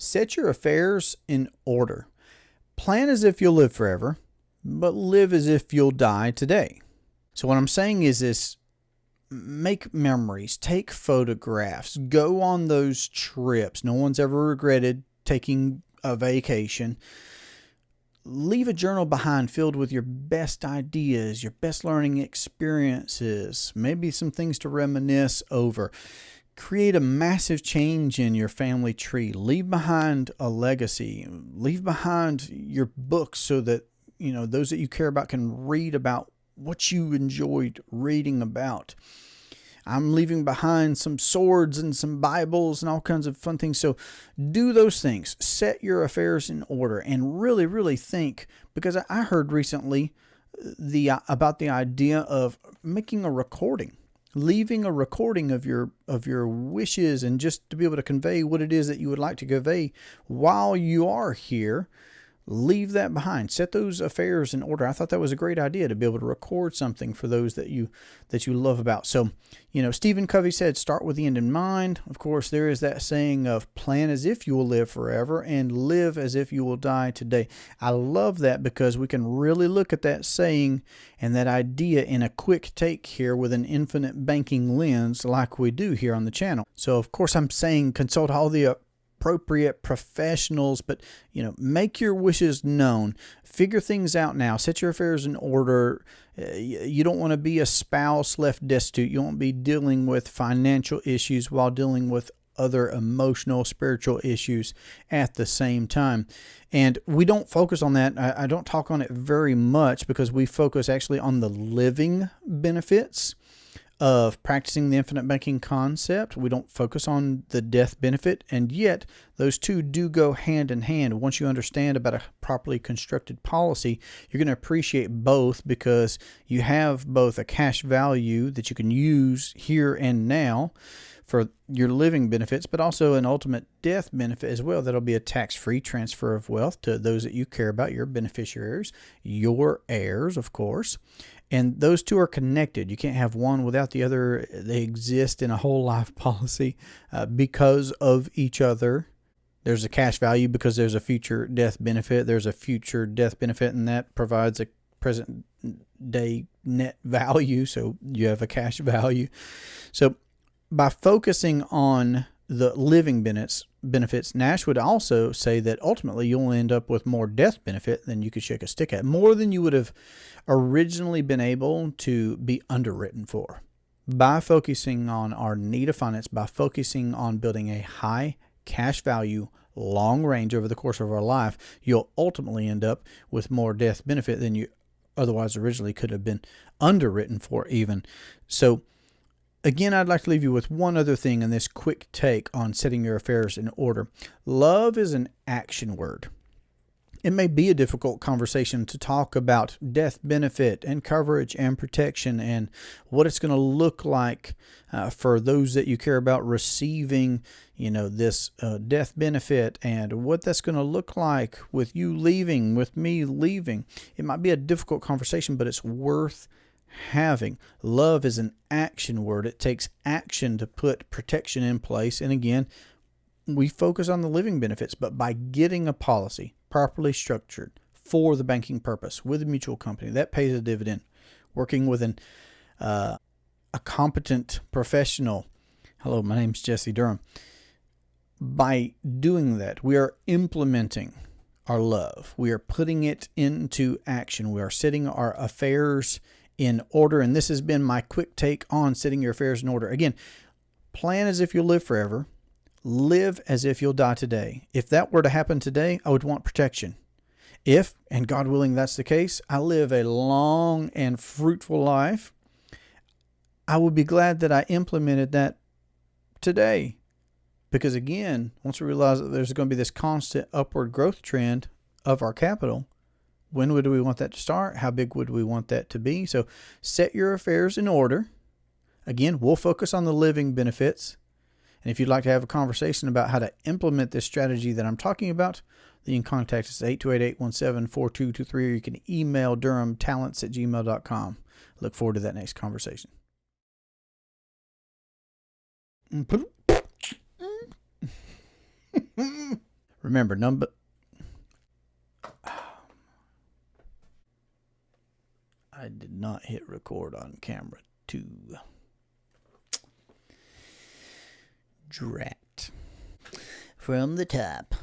Set your affairs in order. Plan as if you'll live forever, but live as if you'll die today. So what I'm saying is this: make memories, take photographs, go on those trips. No one's ever regretted taking a vacation. Leave a journal behind filled with your best ideas, your best learning experiences, maybe some things to reminisce over. Create a massive change in your family tree. Leave behind a legacy. Leave behind your books so that, those that you care about can read about what you enjoyed reading about. I'm leaving behind some swords and some Bibles and all kinds of fun things. So do those things. Set your affairs in order and really, really think, because I heard recently about the idea of making a recording, leaving a recording of your wishes, and just to be able to convey what it is that you would like to convey while you are here. Leave that behind. Set those affairs in order. I thought that was a great idea, to be able to record something for those that you love about. So, Stephen Covey said, start with the end in mind. Of course, there is that saying of plan as if you will live forever and live as if you will die today. I love that because we can really look at that saying and that idea in a quick take here with an infinite banking lens like we do here on the channel. So, of course, I'm saying consult all the appropriate professionals, but make your wishes known. Figure things out now. Set your affairs in order. You don't want to be a spouse left destitute. You won't be dealing with financial issues while dealing with other emotional, spiritual issues at the same time. And we don't focus on that. I don't talk on it very much because we focus actually on the living benefits of practicing the infinite banking concept. We don't focus on the death benefit, and yet those two do go hand in hand. Once you understand about a properly constructed policy, you're going to appreciate both, because you have both a cash value that you can use here and now for your living benefits, but also an ultimate death benefit as well. That'll be a tax-free transfer of wealth to those that you care about, your beneficiaries, your heirs, of course. And those two are connected. You can't have one without the other. They exist in a whole life policy because of each other. There's a cash value because there's a future death benefit. There's a future death benefit, and that provides a present day net value. So you have a cash value. So by focusing on the living benefits, Nash would also say that ultimately you'll end up with more death benefit than you could shake a stick at, more than you would have originally been able to be underwritten for. By focusing on our need of finance, by focusing on building a high cash value, long range over the course of our life, you'll ultimately end up with more death benefit than you otherwise originally could have been underwritten for even. So again, I'd like to leave you with one other thing in this quick take on setting your affairs in order. Love is an action word. It may be a difficult conversation to talk about death benefit and coverage and protection and what it's going to look like for those that you care about receiving, this death benefit, and what that's going to look like with you leaving, with me leaving. It might be a difficult conversation, but it's worth having. Love is an action word. It takes action to put protection in place. And again, we focus on the living benefits, but by getting a policy properly structured for the banking purpose with a mutual company that pays a dividend, working with a competent professional. Hello, my name's Jesse Durham. By doing that, we are implementing our love. We are putting it into action. We are setting our affairs in order. And this has been my quick take on setting your affairs in order. Again, plan as if you'll live forever. Live as if you'll die today. If that were to happen today, I would want protection. If, and God willing that's the case, I live a long and fruitful life, I would be glad that I implemented that today. Because again, once we realize that there's going to be this constant upward growth trend of our capital, when would we want that to start? How big would we want that to be? So set your affairs in order. Again, we'll focus on the living benefits. And if you'd like to have a conversation about how to implement this strategy that I'm talking about, then you can contact us at 828-817-4223, or you can email durhamtalents@gmail.com. Look forward to that next conversation. Remember, I did not hit record on camera 2. Drat. From the top.